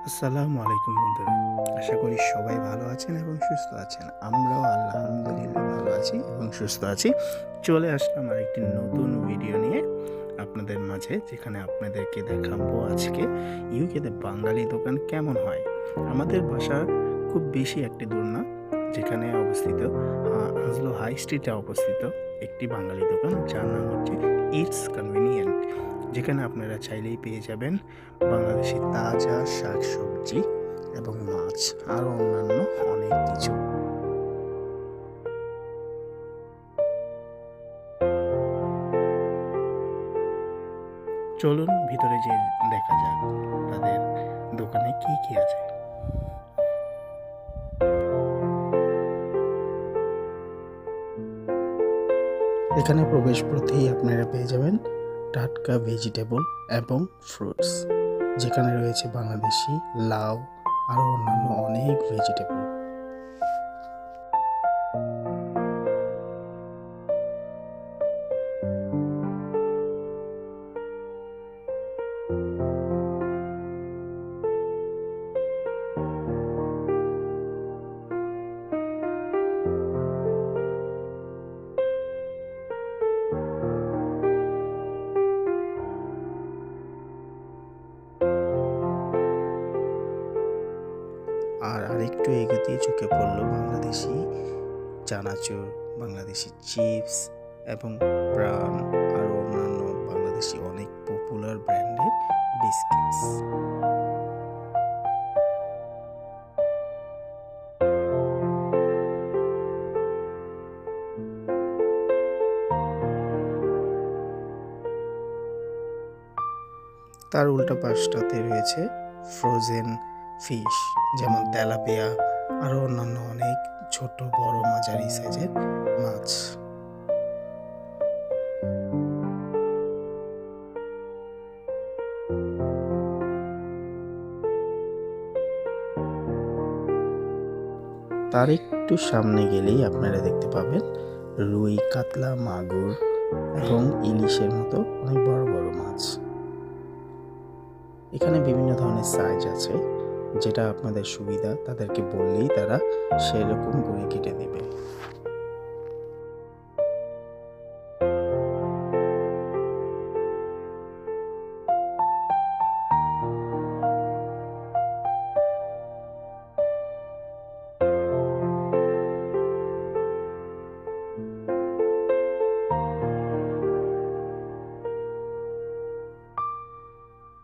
আসসালামু আলাইকুম বন্ধুরা, আশা করি সবাই ভালো আছেন এবং সুস্থ আছেন। আমরাও আলহামদুলিল্লাহ ভালো আছি এবং সুস্থ আছি। চলে আসলাম আরেকটি নতুন ভিডিও নিয়ে আপনাদের মাঝে, যেখানে আপনাদেরকে দেখাবো আজকে ইউকেতে বাঙালি দোকান কেমন হয়। আমাদের বাসা খুব বেশি একটি দূর না, যেখানে অবস্থিত হাজলো হাই স্ট্রিটে অবস্থিত একটি বাঙালি দোকান, যার নাম হচ্ছে ইটস কনভিনিয়েন্ট, যেখানে আপনারা চাইলেই পেয়ে যাবেন বাংলাদেশি তাজা শাকসবজি এবং মাছ, আরও অন্যান্য অনেক কিছু। চলুন ভিতরে যে দেখা যাক তাদের দোকানে কি কি আছে। এখানে প্রবেশ পথেই আপনারা পেয়ে যাবেন টাটকা ভেজিটেবল এবং ফ্রুটস, যেখানে রয়েছে বাংলাদেশি লাউ, আরও অন্যান্য অনেক ভেজিটেবল। আর আরেকটু এগোতেই চোখে পড়ল বাংলাদেশি চানাচুর, বাংলাদেশি চিপস এবং প্রাণ, আরও অন্যান্য বাংলাদেশি অনেক পপুলার ব্র্যান্ডের বিস্কিটস। তার উল্টা পাশটাতে রয়েছে ফ্রোজেন ফিশ, যেমন তেলাপিয়া, আরও অন্যান্য অনেক ছোট বড় মাঝারি সাইজের মাছ। তার একটু সামনে গেলেই আপনারা দেখতে পাবেন রুই, কাতলা, মাগুর এবং ইলিশের মতো অনেক বড় বড় মাছ। এখানে বিভিন্ন ধরনের সাইজ আছে, যেটা আপনাদের সুবিধা তাদেরকে বললেই তারা সেরকম করে কেটে দেবে।